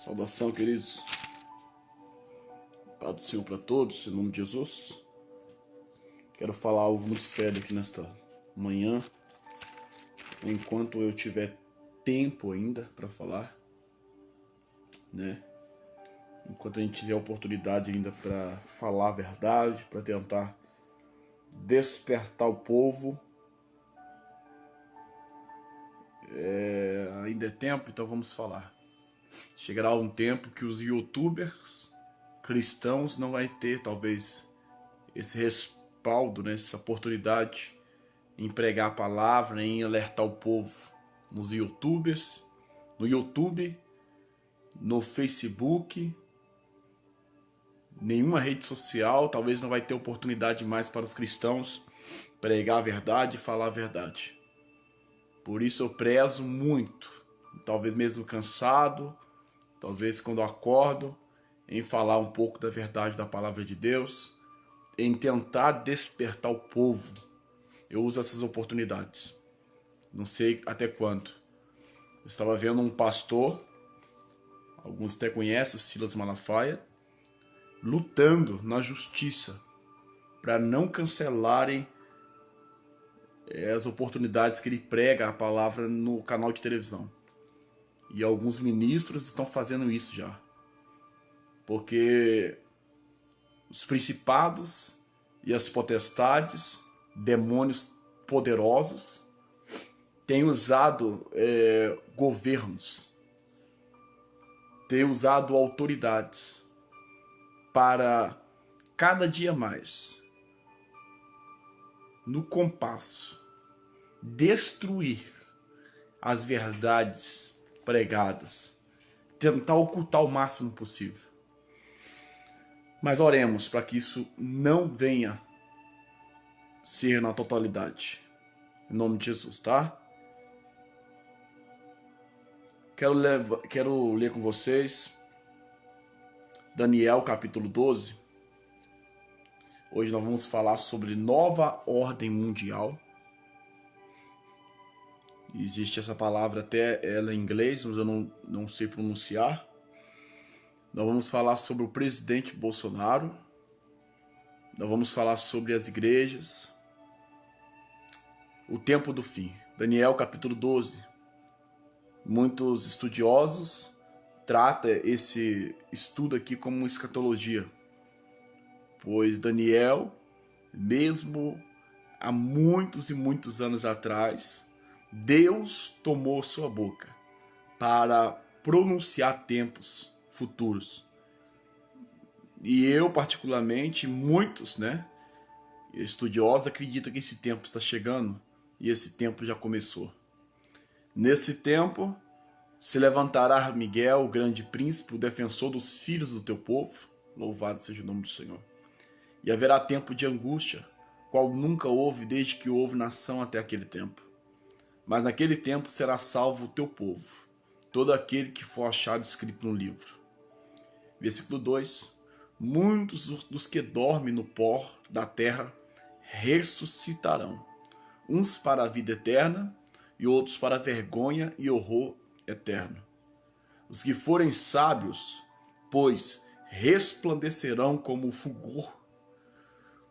Saudação, queridos. Paz do Senhor para todos, em nome de Jesus. Quero falar algo muito sério aqui nesta manhã, enquanto eu tiver tempo ainda para falar, né? Enquanto a gente tiver oportunidade ainda para falar a verdade, para tentar despertar o povo. Ainda é tempo, então vamos falar. Chegará um tempo que os youtubers cristãos não vai ter, talvez, esse respaldo, né, essa oportunidade em pregar a palavra, em alertar o povo nos youtubers, no YouTube, no Facebook, nenhuma rede social, talvez não vai ter oportunidade mais para os cristãos pregar a verdade e falar a verdade. Por isso eu prezo muito, talvez mesmo cansado, talvez quando eu acordo, em falar um pouco da verdade da palavra de Deus, em tentar despertar o povo. Eu uso essas oportunidades. Não sei até quando. Eu estava vendo um pastor, alguns até conhecem, o Silas Malafaia, lutando na justiça para não cancelarem as oportunidades que ele prega a palavra no canal de televisão. E alguns ministros estão fazendo isso já. Porque os principados e as potestades, demônios poderosos, têm usado governos, têm usado autoridades para cada dia mais, no compasso, destruir as verdades pregadas, tentar ocultar o máximo possível. Mas oremos para que isso não venha ser na totalidade. Em nome de Jesus, tá? Quero ler com vocês Daniel capítulo 12. Hoje nós vamos falar sobre nova ordem mundial. Existe essa palavra até ela em inglês, mas eu não sei pronunciar. Nós vamos falar sobre o presidente Bolsonaro. Nós vamos falar sobre as igrejas. O tempo do fim. Daniel capítulo 12. Muitos estudiosos tratam esse estudo aqui como escatologia. Pois Daniel, mesmo há muitos e muitos anos atrás, Deus tomou sua boca para pronunciar tempos futuros. E eu, particularmente, muitos, estudiosos acreditam que esse tempo está chegando e esse tempo já começou. Nesse tempo, se levantará Miguel, o grande príncipe, o defensor dos filhos do teu povo, louvado seja o nome do Senhor. E haverá tempo de angústia, qual nunca houve desde que houve nação até aquele tempo. Mas naquele tempo será salvo o teu povo, todo aquele que for achado escrito no livro. Versículo 2. Muitos dos que dormem no pó da terra ressuscitarão, uns para a vida eterna e outros para a vergonha e horror eterno. Os que forem sábios, pois, resplandecerão como o fulgor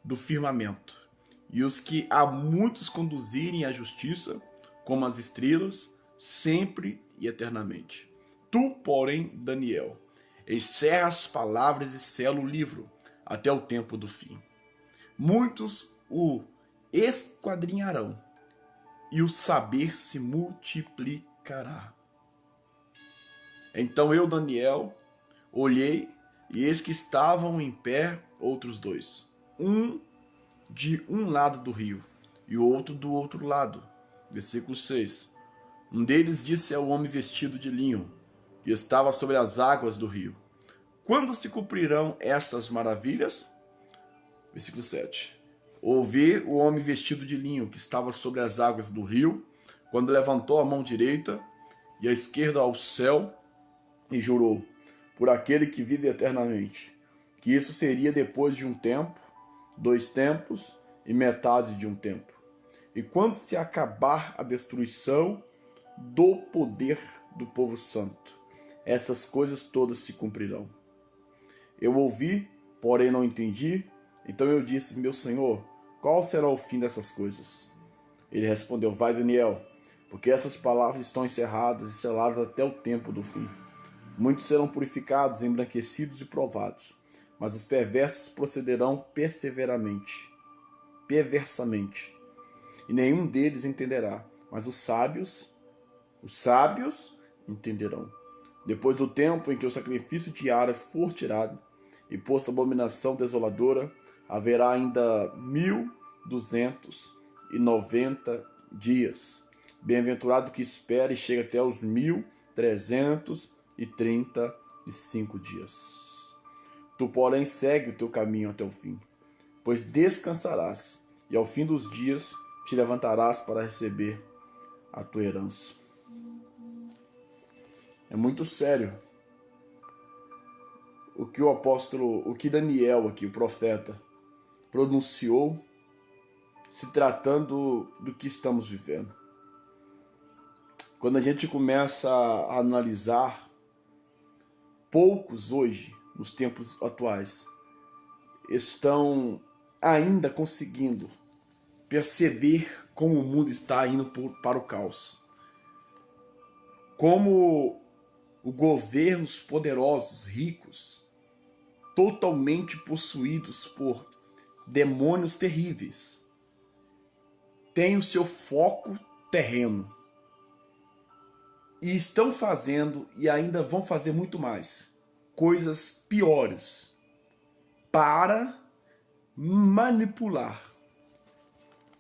do firmamento, e os que a muitos conduzirem à justiça, como as estrelas, sempre e eternamente. Tu, porém, Daniel, encerra as palavras e sela o livro até o tempo do fim. Muitos o esquadrinharão, e o saber se multiplicará. Então eu, Daniel, olhei, e eis que estavam em pé outros dois, um de um lado do rio, e o outro do outro lado. Versículo 6. Um deles disse ao homem vestido de linho, que estava sobre as águas do rio: quando se cumprirão estas maravilhas? Versículo 7. Ouvi o homem vestido de linho, que estava sobre as águas do rio, quando levantou a mão direita e a esquerda ao céu, e jurou, por aquele que vive eternamente, que isso seria depois de um tempo, 2 tempos e metade de um tempo. E quando se acabar a destruição do poder do povo santo, essas coisas todas se cumprirão. Eu ouvi, porém não entendi. Então eu disse: meu senhor, qual será o fim dessas coisas? Ele respondeu: vai, Daniel, porque essas palavras estão encerradas e seladas até o tempo do fim. Muitos serão purificados, embranquecidos e provados, mas os perversos procederão perversamente, e nenhum deles entenderá, mas os sábios entenderão. Depois do tempo em que o sacrifício diário for tirado e posto a abominação desoladora, haverá ainda 1290 dias. Bem-aventurado que espera e chega até os 1335 dias. Tu, porém, segue o teu caminho até o fim, pois descansarás, e ao fim dos dias te levantarás para receber a tua herança. É muito sério o que Daniel aqui, o profeta, pronunciou, se tratando do que estamos vivendo. Quando a gente começa a analisar, poucos hoje, nos tempos atuais, estão ainda conseguindo perceber como o mundo está indo para o caos. Como os governos poderosos, ricos, totalmente possuídos por demônios terríveis, têm o seu foco terreno. E estão fazendo, e ainda vão fazer muito mais, coisas piores para manipular,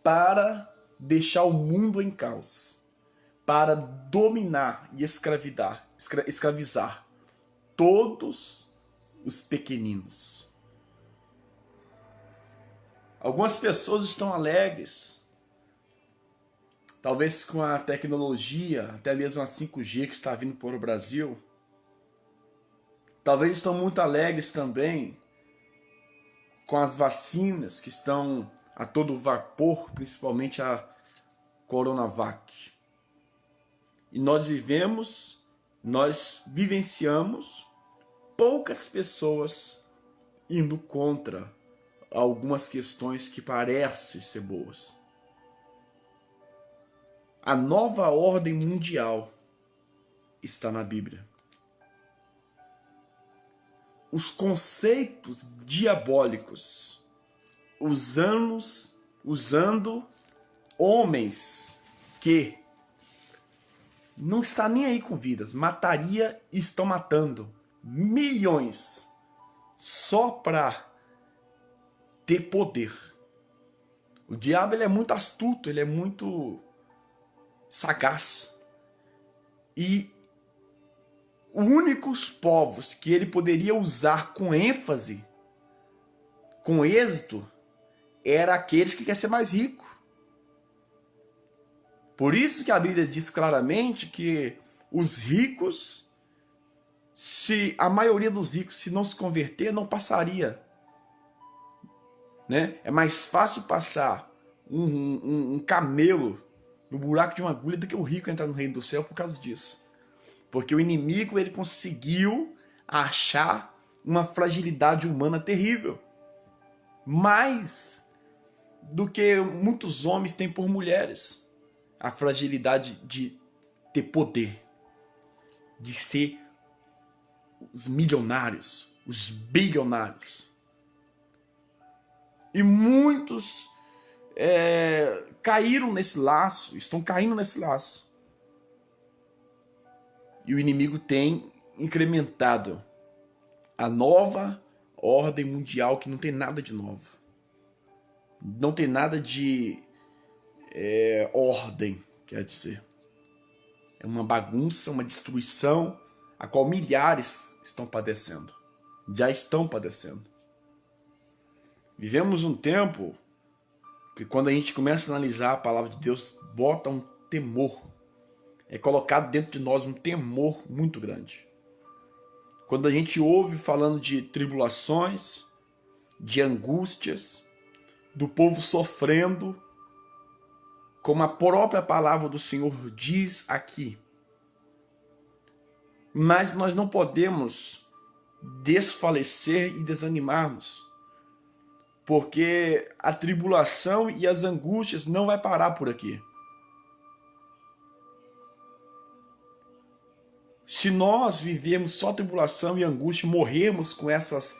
para deixar o mundo em caos, para dominar e escravizar todos os pequeninos. Algumas pessoas estão alegres, talvez com a tecnologia, até mesmo a 5G que está vindo para o Brasil. Talvez estão muito alegres também com as vacinas que estão a todo vapor, principalmente a Coronavac. E nós vivenciamos poucas pessoas indo contra algumas questões que parecem ser boas. A nova ordem mundial está na Bíblia. Os conceitos diabólicos, usando homens que não estão nem aí com vidas, mataria e estão matando milhões só para ter poder. O diabo, ele é muito astuto, ele é muito sagaz. E os únicos povos que ele poderia usar com ênfase, com êxito, era aqueles que querem ser mais ricos. Por isso que a Bíblia diz claramente que os ricos, se a maioria dos ricos, se não se converter, não passaria. Né? É mais fácil passar um camelo no buraco de uma agulha do que o rico entrar no reino do céu por causa disso. Porque o inimigo, ele conseguiu achar uma fragilidade humana terrível. Mais do que muitos homens têm por mulheres. A fragilidade de ter poder. De ser os milionários, os bilionários. E muitos caíram nesse laço, estão caindo nesse laço. E o inimigo tem incrementado a nova ordem mundial, que não tem nada de novo. Não tem nada de ordem, quer dizer. É uma bagunça, uma destruição, a qual milhares estão padecendo. Já estão padecendo. Vivemos um tempo que, quando a gente começa a analisar a palavra de Deus, bota um temor. É colocado dentro de nós um temor muito grande. Quando a gente ouve falando de tribulações, de angústias, do povo sofrendo, como a própria palavra do Senhor diz aqui. Mas nós não podemos desfalecer e desanimarmos, porque a tribulação e as angústias não vai parar por aqui. Se nós vivemos só tribulação e angústia, morrermos com essas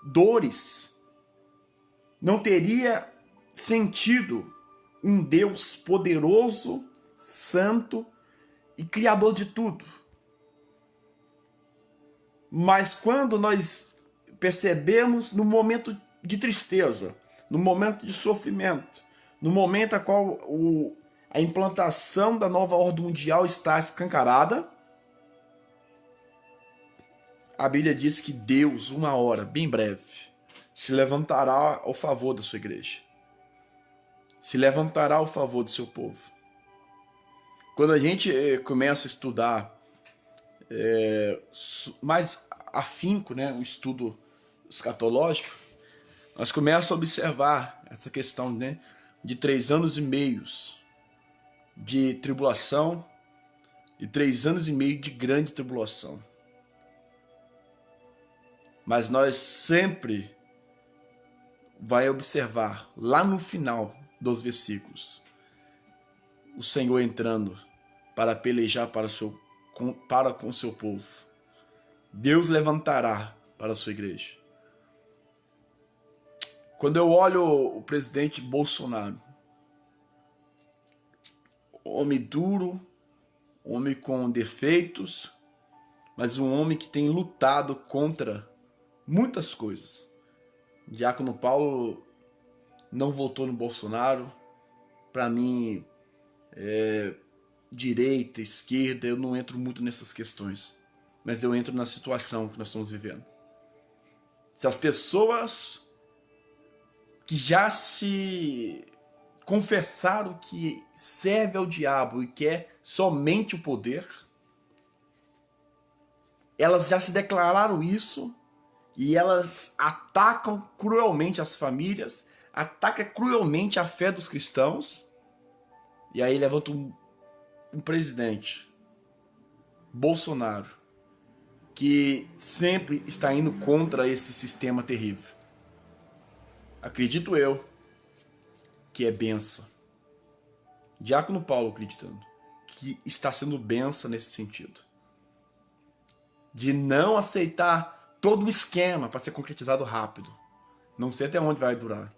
dores, não teria sentido um Deus poderoso, santo e criador de tudo. Mas quando nós percebemos no momento de tristeza, no momento de sofrimento, no momento a qual a implantação da nova ordem mundial está escancarada, a Bíblia diz que Deus, uma hora, bem breve, se levantará ao favor da sua igreja. Se levantará ao favor do seu povo. Quando a gente começa a estudar mais afinco, né, o estudo escatológico, nós começamos a observar essa questão, né, de 3 anos e meio de tribulação e 3 anos e meio de grande tribulação. Mas nós sempre vai observar lá no final dos versículos o Senhor entrando para pelejar para com o seu povo. Deus levantará para a sua igreja. Quando eu olho o presidente Bolsonaro, homem duro, homem com defeitos, mas um homem que tem lutado contra muitas coisas. Diácono Paulo não votou no Bolsonaro. Para mim, direita, esquerda, eu não entro muito nessas questões. Mas eu entro na situação que nós estamos vivendo. Se as pessoas que já se confessaram que serve ao diabo e quer somente o poder, elas já se declararam isso e elas atacam cruelmente as famílias, atacam cruelmente a fé dos cristãos, e aí levanta um presidente, Bolsonaro, que sempre está indo contra esse sistema terrível. Acredito eu que é benção. Diácono Paulo acreditando que está sendo benção nesse sentido. De não aceitar todo o esquema para ser concretizado rápido. Não sei até onde vai durar.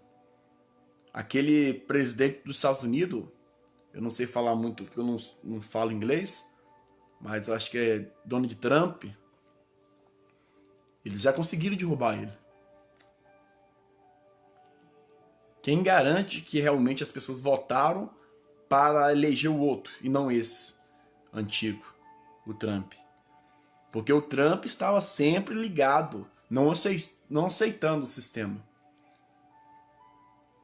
Aquele presidente dos Estados Unidos, eu não sei falar muito porque eu não falo inglês, mas eu acho que é Donald Trump. Eles já conseguiram derrubar ele. Quem garante que realmente as pessoas votaram para eleger o outro e não esse antigo, o Trump? Porque o Trump estava sempre ligado, não aceitando o sistema.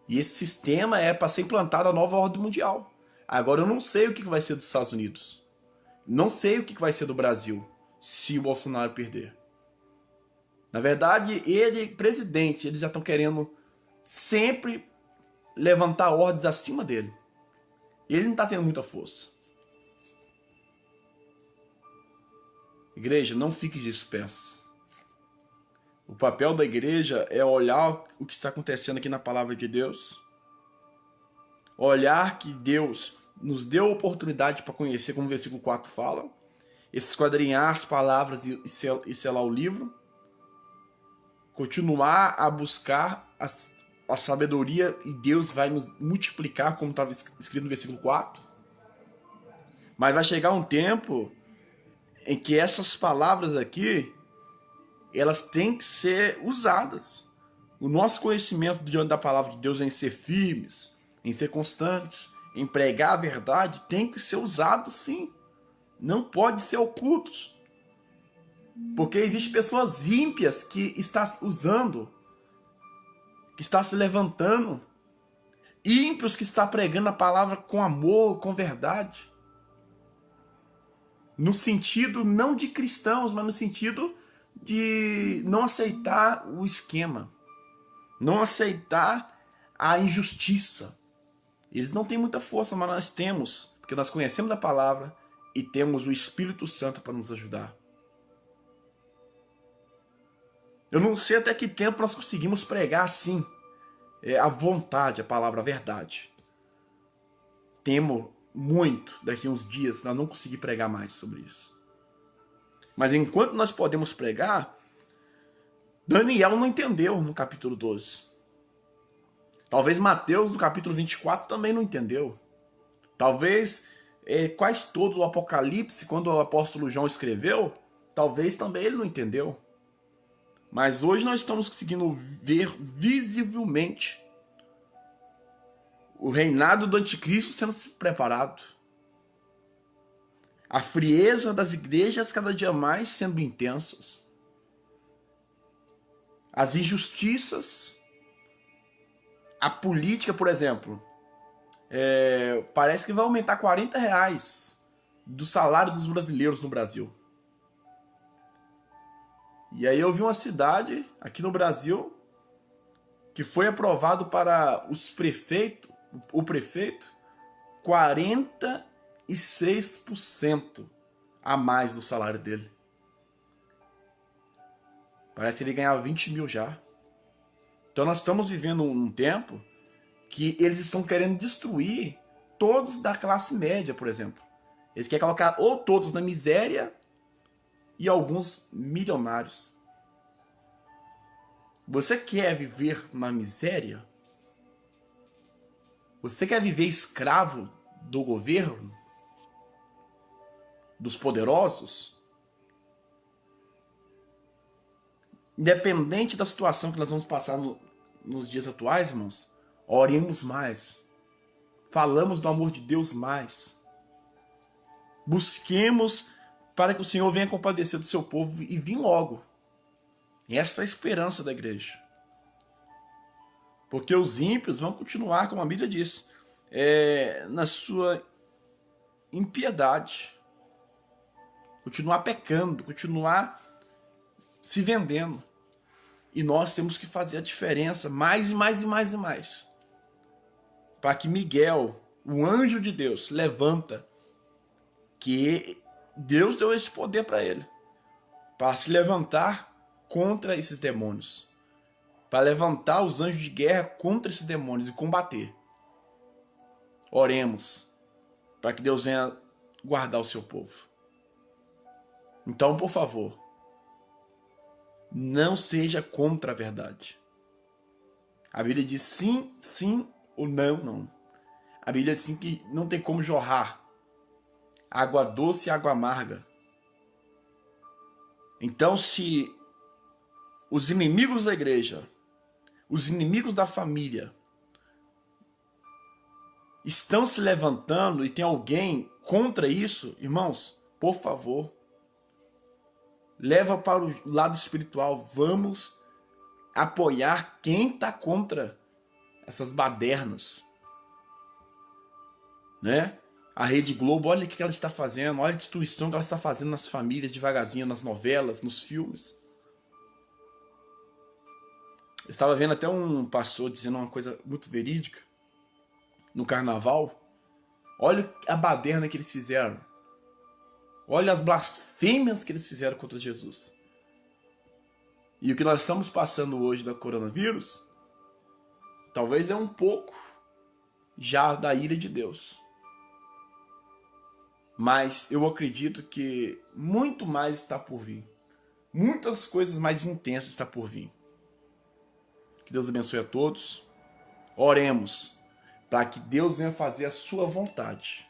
E esse sistema é para ser implantado a nova ordem mundial. Agora eu não sei o que vai ser dos Estados Unidos. Não sei o que vai ser do Brasil se o Bolsonaro perder. Na verdade, presidente, eles já estão querendo sempre levantar ordens acima dele. E ele não está tendo muita força. Igreja, não fique disperso. O papel da igreja é olhar o que está acontecendo aqui na palavra de Deus. Olhar que Deus nos deu a oportunidade para conhecer, como o versículo 4 fala. Esquadrinhar as palavras e selar o livro. Continuar a buscar a sabedoria e Deus vai nos multiplicar, como estava escrito no versículo 4. Mas vai chegar um tempo em que essas palavras aqui, elas têm que ser usadas. O nosso conhecimento diante da palavra de Deus é em ser firmes, em ser constantes, em pregar a verdade, tem que ser usado sim. Não pode ser ocultos. Porque existem pessoas ímpias que estão usando, que está se levantando, ímpios que está pregando a palavra com amor, com verdade, no sentido não de cristãos, mas no sentido de não aceitar o esquema, não aceitar a injustiça. Eles não têm muita força, mas nós temos, porque nós conhecemos a palavra e temos o Espírito Santo para nos ajudar. Eu não sei até que tempo nós conseguimos pregar assim, à vontade, a palavra, a verdade. Temo muito daqui a uns dias nós não conseguir pregar mais sobre isso. Mas enquanto nós podemos pregar, Daniel não entendeu no capítulo 12. Talvez Mateus, no capítulo 24, também não entendeu. Talvez quase todo o Apocalipse, quando o apóstolo João escreveu, talvez também ele não entendeu. Mas hoje nós estamos conseguindo ver visivelmente o reinado do anticristo sendo preparado. A frieza das igrejas cada dia mais sendo intensas. As injustiças. A política, por exemplo, parece que vai aumentar R$40 do salário dos brasileiros no Brasil. E aí eu vi uma cidade aqui no Brasil que foi aprovado para o prefeito 46% a mais do salário dele. Parece que ele ganhava 20 mil já. Então nós estamos vivendo um tempo que eles estão querendo destruir todos da classe média, por exemplo. Eles querem colocar ou todos na miséria e alguns milionários. Você quer viver na miséria? Você quer viver escravo do governo? Dos poderosos? Independente da situação que nós vamos passar nos dias atuais, irmãos, oremos mais. Falamos do amor de Deus mais. Busquemos para que o Senhor venha compadecer do seu povo e vir logo. Essa é a esperança da igreja. Porque os ímpios vão continuar, como a Bíblia diz, na sua impiedade. Continuar pecando, continuar se vendendo. E nós temos que fazer a diferença mais e mais e mais e mais. Para que Miguel, o anjo de Deus, levanta, que Deus deu esse poder para ele, para se levantar contra esses demônios, para levantar os anjos de guerra contra esses demônios e combater. Oremos para que Deus venha guardar o seu povo. Então, por favor, não seja contra a verdade. A Bíblia diz sim, sim ou não, não. A Bíblia diz sim que não tem como jorrar água doce e água amarga. Então, se os inimigos da igreja, os inimigos da família, estão se levantando e tem alguém contra isso, irmãos, por favor, leva para o lado espiritual. Vamos apoiar quem está contra essas badernas, né? A Rede Globo, olha o que ela está fazendo, olha a destruição que ela está fazendo nas famílias, devagarzinho, nas novelas, nos filmes. Eu estava vendo até um pastor dizendo uma coisa muito verídica no carnaval. Olha a baderna que eles fizeram. Olha as blasfêmias que eles fizeram contra Jesus. E o que nós estamos passando hoje da coronavírus, talvez é um pouco já da ira de Deus. Mas eu acredito que muito mais está por vir. Muitas coisas mais intensas estão por vir. Que Deus abençoe a todos. Oremos para que Deus venha fazer a sua vontade.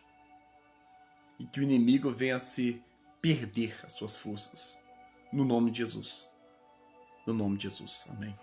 E que o inimigo venha se perder as suas forças. No nome de Jesus. No nome de Jesus. Amém.